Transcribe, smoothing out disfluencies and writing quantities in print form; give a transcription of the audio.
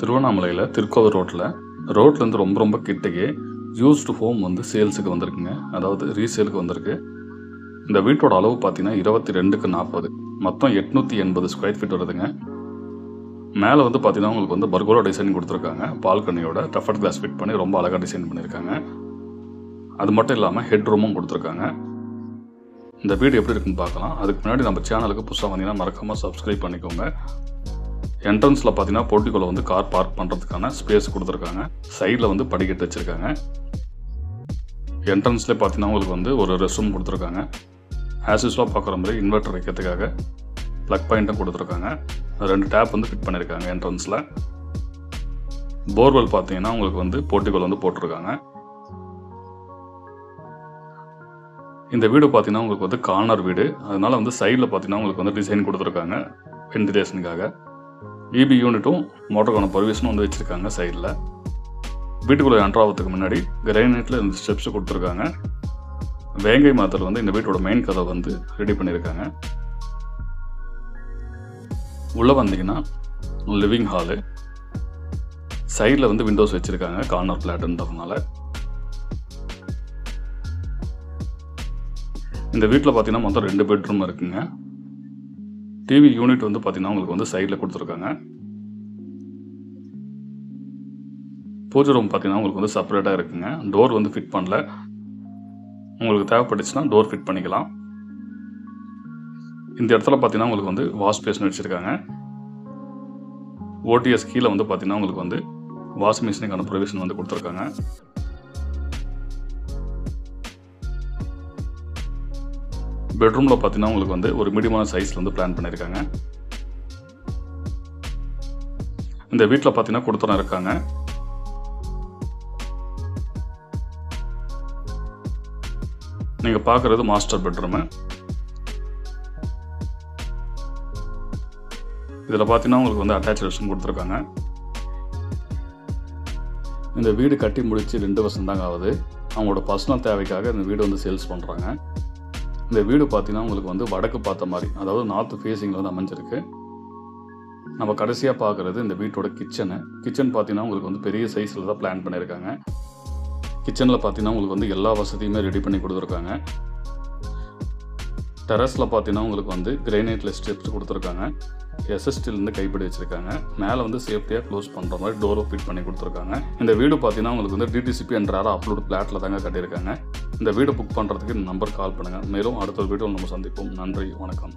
திருவண்ணாமலையில் திருக்கோவில் ரோட்லேருந்து ரொம்ப கிட்டக்கே யூஸ்டு ஹோம் வந்து சேல்ஸுக்கு வந்திருக்குங்க. அதாவது ரீசேலுக்கு வந்திருக்கு. இந்த வீட்டோட அளவு பார்த்தீங்கன்னா 22x40, மொத்தம் 880 ஸ்கொயர் ஃபீட் வருதுங்க. மேலே வந்து பார்த்தீங்கன்னா உங்களுக்கு வந்து பர்கோலா டிசைன் கொடுத்துருக்காங்க. பால்கனியோட டஃபட் கிளாஸ் ஃபிட் பண்ணி ரொம்ப அழகாக டிசைன் பண்ணியிருக்காங்க. அது மட்டும் இல்லாமல் ஹெட் ரூமும் கொடுத்துருக்காங்க. இந்த வீடு எப்படி இருக்குன்னு பார்க்கலாம். அதுக்கு முன்னாடி நம்ம சேனலுக்கு புதுசாக வந்தீங்கன்னா மறக்காமல் சப்ஸ்கிரைப் பண்ணிக்கோங்க. என்ட்ரன்ஸில் பார்த்தீங்கன்னா போர்ட்டிகோல வந்து கார் பார்க் பண்ணுறதுக்கான ஸ்பேஸ் கொடுத்துருக்காங்க. சைடில் வந்து படிக்கட்டு வச்சுருக்காங்க. என்ட்ரன்ஸ்லேயே பார்த்தீங்கன்னா உங்களுக்கு வந்து ஒரு ரெஸ்ட் ரூம் கொடுத்துருக்காங்க. ஆஸ் யூஸ்வலாக பார்க்குற மாதிரி இன்வெர்ட்டர் வைக்கிறதுக்காக ப்ளக் பாயிண்ட்டும் கொடுத்துருக்காங்க. 2 டேப் வந்து ஃபிட் பண்ணியிருக்காங்க என்ட்ரன்ஸில். போர்வெல் பார்த்தீங்கன்னா உங்களுக்கு வந்து போர்ட்டிகோல வந்து போட்டிருக்காங்க. இந்த வீடு பார்த்தீங்கன்னா உங்களுக்கு வந்து கார்னர் வீடு, அதனால வந்து சைடில் பார்த்தீங்கன்னா உங்களுக்கு வந்து டிசைன் கொடுத்துருக்காங்க வென்டிலேஷனுக்காக. இபி யூனிட்டும் மோட்டருக்கான பர்மிஷனும் வந்து வச்சுருக்காங்க சைடில். வீட்டுக்குள்ளே என்ட்ராகிறதுக்கு முன்னாடி கிரைனைட்டில் இந்த ஸ்டெப்ஸ் கொடுத்துருக்காங்க. வேங்கை மரத்தில் வந்து இந்த வீட்டோட மெயின் கதை வந்து ரெடி பண்ணியிருக்காங்க. உள்ளே வந்தீங்கன்னா லிவிங் ஹாலு, சைடில் வந்து விண்டோஸ் வச்சுருக்காங்க கார்னர் பிளாட்ன்றதுனால. இந்த வீட்டில் பார்த்தீங்கன்னா மொத்தம் 2 பெட்ரூம் இருக்குங்க. டிவி யூனிட் வந்து பார்த்தீங்கன்னா உங்களுக்கு வந்து சைடில் கொடுத்துருக்காங்க. பூஜை ரூம் பார்த்தீங்கன்னா உங்களுக்கு வந்து செப்பரேட்டாக இருக்குங்க. டோர் வந்து ஃபிட் பண்ணல. உங்களுக்கு தேவைப்பட்டுச்சுன்னா டோர் ஃபிட் பண்ணிக்கலாம். இந்த இடத்துல பார்த்தீங்கன்னா உங்களுக்கு வந்து வாஷ் பேஷன் வச்சுருக்காங்க. ஓடிஎஸ் கீழே வந்து பார்த்தீங்கன்னா உங்களுக்கு வந்து வாஷிங் மிஷினுக்கான ப்ரொவிஷன் வந்து கொடுத்துருக்காங்க. பெட்ரூமில் பார்த்தீங்கன்னா உங்களுக்கு வந்து ஒரு மீடியமான சைஸில் வந்து பிளான் பண்ணியிருக்காங்க. இந்த வீட்டில் பார்த்தீங்கன்னா கொடுத்துன இருக்காங்க. நீங்கள் பார்க்குறது மாஸ்டர் பெட்ரூமு. இதில் பார்த்தீங்கன்னா உங்களுக்கு வந்து அட்டாச் ரெஸ்ட்ரூம் கொடுத்துருக்காங்க. இந்த வீடு கட்டி முடிச்சு 2 வருஷம் தாங்க ஆகுது. அவங்களோட பர்சனல் தேவைக்காக இந்த வீடு வந்து சேல்ஸ் பண்ணுறாங்க. இந்த வீடு பார்த்தீங்கன்னா உங்களுக்கு வந்து வடக்கு பார்த்த மாதிரி, அதாவது நார்த் ஃபேஸிங்கில் வந்து அமைஞ்சிருக்கு. நம்ம கடைசியாக பார்க்குறது இந்த வீட்டோட கிச்சன் பார்த்தீங்கன்னா உங்களுக்கு வந்து பெரிய சைஸில் தான் பிளான் பண்ணியிருக்காங்க. கிச்சனில் பார்த்தீங்கன்னா உங்களுக்கு வந்து எல்லா வசதியுமே ரெடி பண்ணி கொடுத்துருக்காங்க. டெரஸில் பார்த்தீங்கன்னா உங்களுக்கு வந்து கிரைனைட்டில் ஸ்டெப்ஸ் கொடுத்துருக்காங்க. எஸ்எஸ்டிலேருந்து கைப்பிடி வச்சுருக்காங்க. மேலே வந்து சேஃப்டியாக க்ளோஸ் பண்ணுற மாதிரி டோரை ஃபிட் பண்ணி கொடுத்துருக்காங்க. இந்த வீடு பார்த்தீங்கன்னா உங்களுக்கு வந்து டிடிசிபி என்ற அப்லோடு பிளாட்டில் தாங்க கட்டியிருக்காங்க. இந்த வீடு புக் பண்ணுறதுக்கு இந்த நம்பர் கால் பண்ணுங்கள். மேலும் அடுத்த வீடியோவில் நம்ம சந்திப்போம். நன்றி, வணக்கம்.